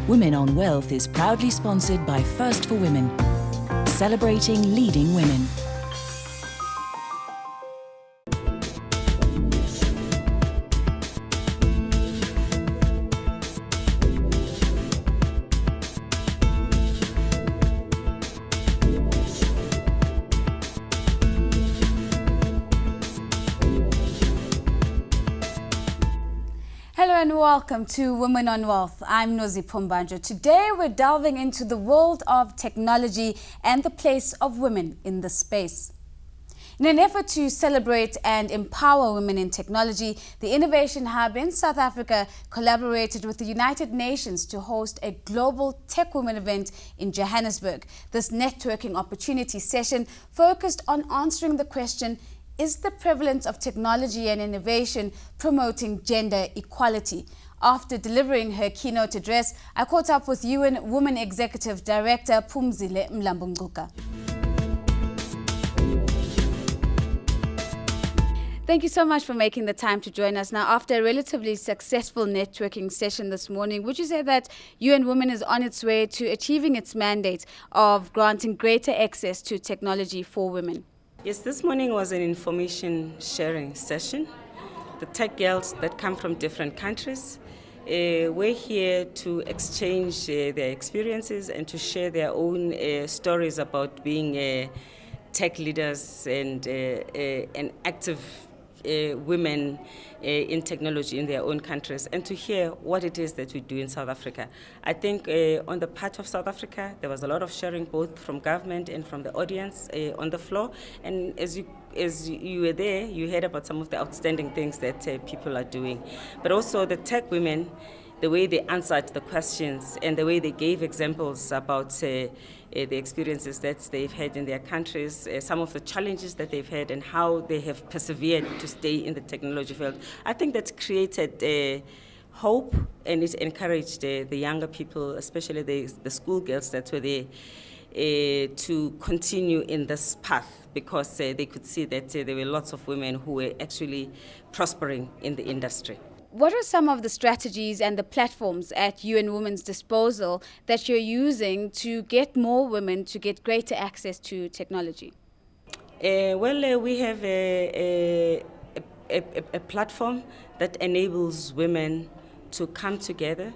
Women on Wealth is proudly sponsored by First for Women, celebrating leading women. Hello and welcome to Women on Wealth. I'm Naledi Pandor. Today we're delving into the world of technology and the place of women in the space. In an effort to celebrate and empower women in technology, the Innovation Hub in South Africa collaborated with the United Nations to host a global tech women event in Johannesburg. This networking opportunity session focused on answering the question, is the prevalence of technology and innovation promoting gender equality? After delivering her keynote address, I caught up with UN Women Executive Director Phumzile Mlambo-Ngcuka. Thank you so much for making the time to join us. Now, after a relatively successful networking session this morning, would you say that UN Women is on its way to achieving its mandate of granting greater access to technology for women? Yes, this morning was an information sharing session. The tech girls that come from different countries, we're here to exchange their experiences and to share their own stories about being tech leaders and active women in technology in their own countries, and to hear what it is that we do in South Africa. I think on the part of South Africa, there was a lot of sharing both from government and from the audience on the floor. And as you were there, you heard about some of the outstanding things that people are doing. But also the tech women, the way they answered the questions and the way they gave examples about the experiences that they've had in their countries, some of the challenges that they've had and how they have persevered to stay in the technology field. I think that created hope, and it encouraged the younger people, especially the schoolgirls that were there, to continue in this path, because they could see that there were lots of women who were actually prospering in the industry. What are some of the strategies and the platforms at UN Women's disposal that you're using to get more women to get greater access to technology? We have a platform that enables women to come together,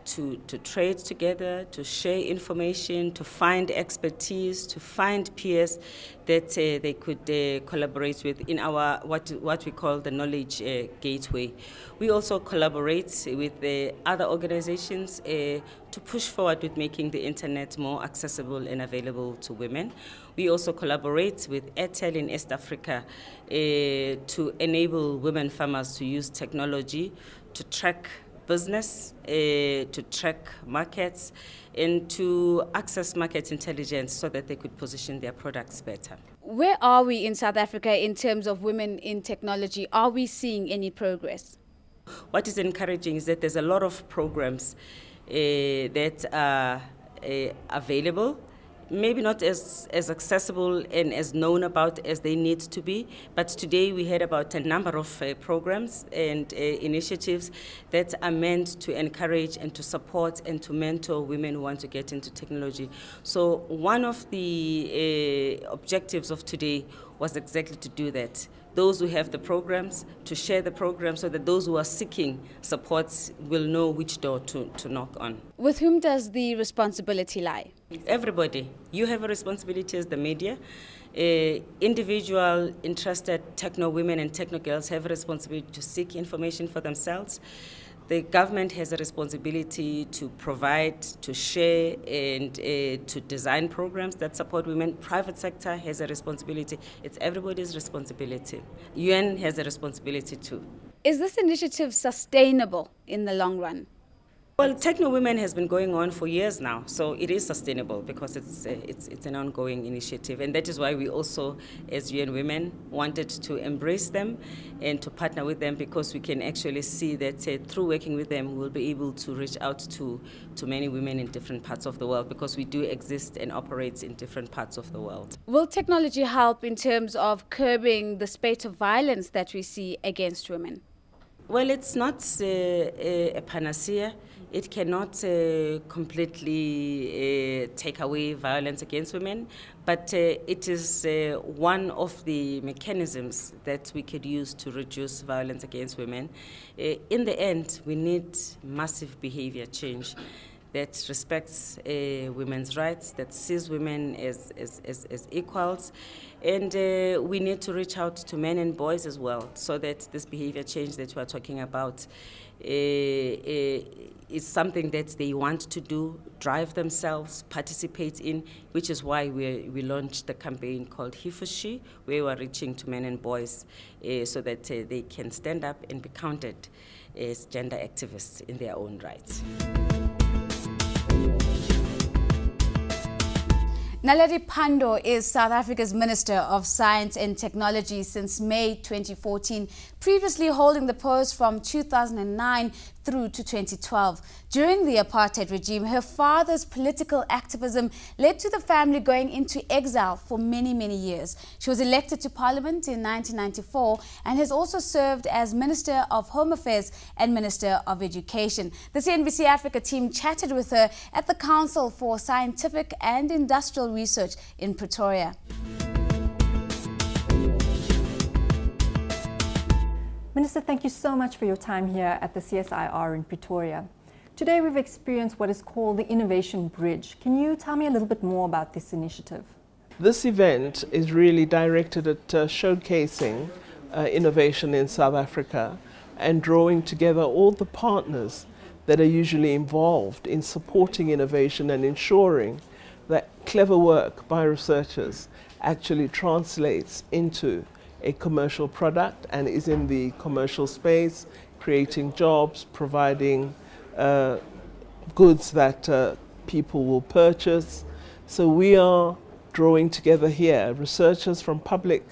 to trade together, to share information, to find expertise, to find peers that they could collaborate with in our what we call the knowledge gateway. We also collaborate with other organizations to push forward with making the internet more accessible and available to women. We also collaborate with Airtel in East Africa to enable women farmers to use technology to track business, to track markets, and to access market intelligence so that they could position their products better. Where are we in South Africa in terms of women in technology? Are we seeing any progress? What is encouraging is that there's a lot of programs that are available, maybe not as accessible and as known about as they need to be, but today we heard about a number of programs and initiatives that are meant to encourage and to support and to mentor women who want to get into technology. So one of the objectives of today was exactly to do that. Those who have the programs, to share the programs so that those who are seeking support will know which door to knock on. With whom does the responsibility lie? Everybody. You have a responsibility as the media. Individual interested techno women and techno girls have a responsibility to seek information for themselves. The government has a responsibility to provide, to share, and to design programs that support women. Private sector has a responsibility. It's everybody's responsibility. UN has a responsibility too. Is this initiative sustainable in the long run? Well, Techno Women has been going on for years now, so it is sustainable because it's an ongoing initiative, and that is why we also, as UN Women, wanted to embrace them and to partner with them, because we can actually see that through working with them, we'll be able to reach out to many women in different parts of the world, because we do exist and operate in different parts of the world. Will technology help in terms of curbing the spate of violence that we see against women? Well, it's not a panacea. It cannot completely take away violence against women, but it is one of the mechanisms that we could use to reduce violence against women. In the end, we need massive behavior change that respects women's rights, that sees women as equals. And we need to reach out to men and boys as well, so that this behavior change that we are talking about is something that they want to do, drive themselves, participate in, which is why we launched the campaign called He for She, where we are reaching to men and boys so that they can stand up and be counted as gender activists in their own rights. Naledi Pandor is South Africa's Minister of Science and Technology since May 2014, previously holding the post from 2009 through to 2012. During the apartheid regime, her father's political activism led to the family going into exile for many, many years. She was elected to Parliament in 1994 and has also served as Minister of Home Affairs and Minister of Education. The CNBC Africa team chatted with her at the Council for Scientific and Industrial Research in Pretoria. Minister, thank you so much for your time here at the CSIR in Pretoria. Today we've experienced what is called the Innovation Bridge. Can you tell me a little bit more about this initiative? This event is really directed at showcasing innovation in South Africa and drawing together all the partners that are usually involved in supporting innovation and ensuring that clever work by researchers actually translates into a commercial product and is in the commercial space, creating jobs, providing goods that people will purchase. So we are drawing together here researchers from public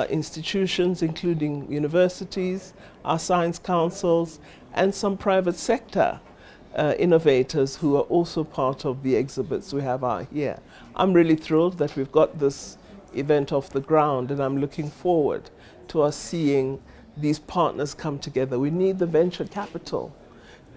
institutions, including universities, our science councils, and some private sector innovators who are also part of the exhibits we have out here. I'm really thrilled that we've got this event off the ground, and I'm looking forward to us seeing these partners come together. We need the venture capital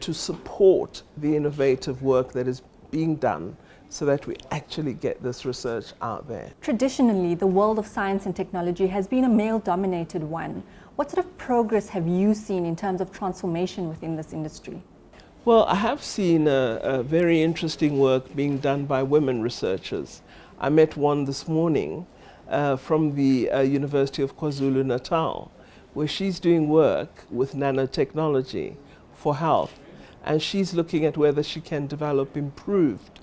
to support the innovative work that is being done so that we actually get this research out there. Traditionally, the world of science and technology has been a male-dominated one. What sort of progress have you seen in terms of transformation within this industry? Well, I have seen a very interesting work being done by women researchers. I met one this morning from the University of KwaZulu-Natal, where she's doing work with nanotechnology for health, and she's looking at whether she can develop improved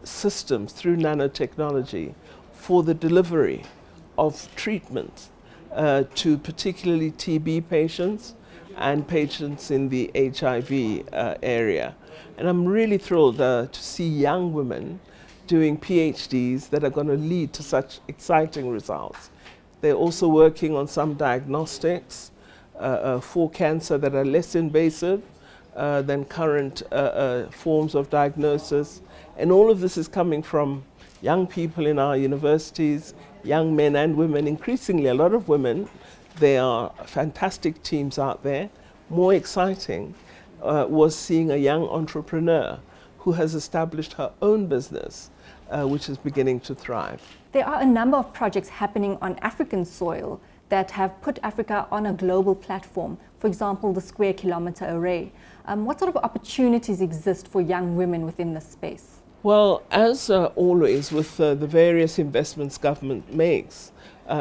systems through nanotechnology for the delivery of treatment to particularly TB patients and patients in the HIV area. And I'm really thrilled to see young women doing PhDs that are going to lead to such exciting results. They're also working on some diagnostics for cancer that are less invasive than current forms of diagnosis. And all of this is coming from young people in our universities, young men and women, increasingly a lot of women. There are fantastic teams out there. More exciting was seeing a young entrepreneur who has established her own business, which is beginning to thrive. There are a number of projects happening on African soil that have put Africa on a global platform. For example, the Square Kilometre Array. What sort of opportunities exist for young women within this space? Well, as always with the various investments government makes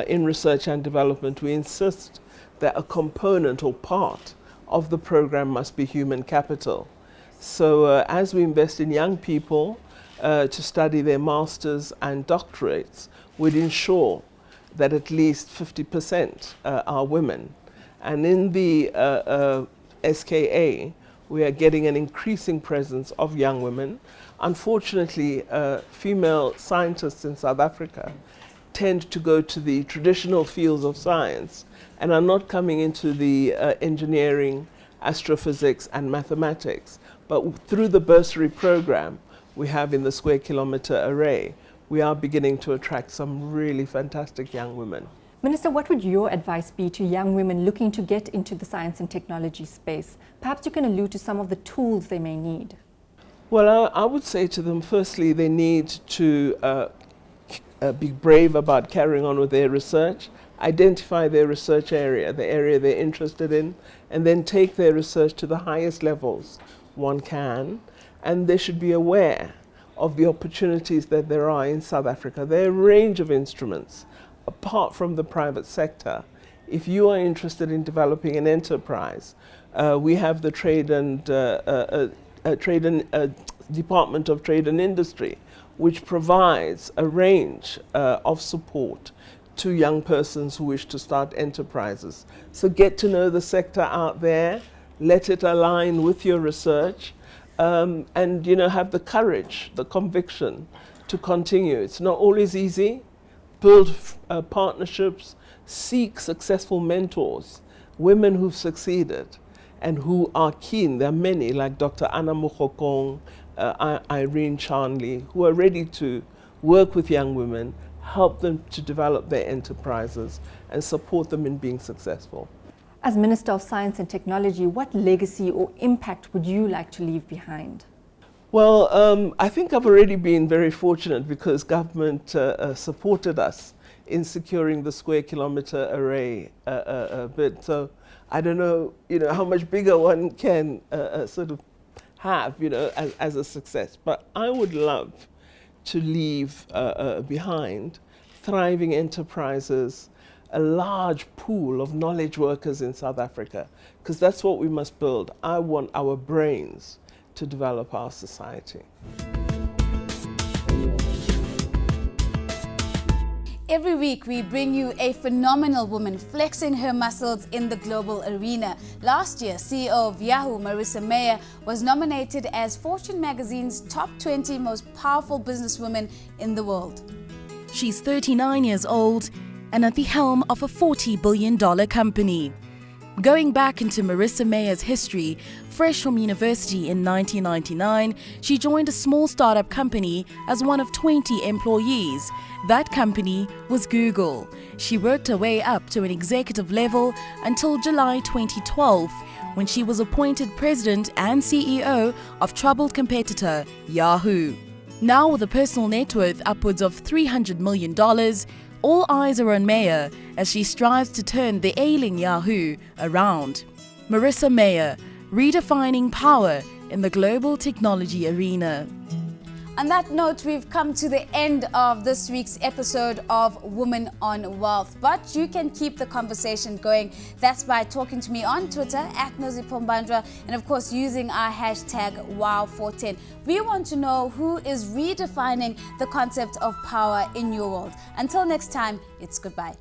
in research and development, we insist that a component or part of the program must be human capital. So as we invest in young people to study their masters and doctorates, we'd ensure that at least 50% are women. And in the SKA, we are getting an increasing presence of young women. Unfortunately, female scientists in South Africa tend to go to the traditional fields of science and are not coming into the engineering, astrophysics, and mathematics. But through the bursary program we have in the Square Kilometre Array, we are beginning to attract some really fantastic young women. Minister, what would your advice be to young women looking to get into the science and technology space? Perhaps you can allude to some of the tools they may need. Well, I would say to them, firstly, they need to be brave about carrying on with their research, identify their research area, the area they're interested in, and then take their research to the highest levels one can. And they should be aware of the opportunities that there are in South Africa. There are a range of instruments, apart from the private sector. If you are interested in developing an enterprise, we have the Department of Trade and Industry, which provides a range of support to young persons who wish to start enterprises. So get to know the sector out there, let it align with your research, and have the courage, the conviction to continue. It's not always easy. Build partnerships, seek successful mentors, women who've succeeded and who are keen. There are many, like Dr. Anna Mokokong, Irene Charnley, who are ready to work with young women, help them to develop their enterprises and support them in being successful. As Minister of Science and Technology, what legacy or impact would you like to leave behind? Well, I think I've already been very fortunate because government supported us in securing the square kilometre array bid. So I don't know, how much bigger one can sort of have, as a success. But I would love to leave behind thriving enterprises, a large pool of knowledge workers in South Africa, because that's what we must build. I want our brains to develop our society. Every week we bring you a phenomenal woman flexing her muscles in the global arena. Last year, CEO of Yahoo, Marissa Mayer, was nominated as Fortune magazine's top 20 most powerful businesswomen in the world. She's 39 years old and at the helm of a $40 billion company. Going back into Marissa Mayer's history, fresh from university in 1999, she joined a small startup company as one of 20 employees. That company was Google. She worked her way up to an executive level until July 2012, when she was appointed president and CEO of troubled competitor Yahoo. Now with a personal net worth upwards of $300 million, all eyes are on Mayer as she strives to turn the ailing Yahoo around. Marissa Mayer, redefining power in the global technology arena. On that note, we've come to the end of this week's episode of Women on Wealth. But you can keep the conversation going. That's by talking to me on Twitter @NosiPombandra, and of course using our hashtag #Wow410. We want to know who is redefining the concept of power in your world. Until next time, it's goodbye.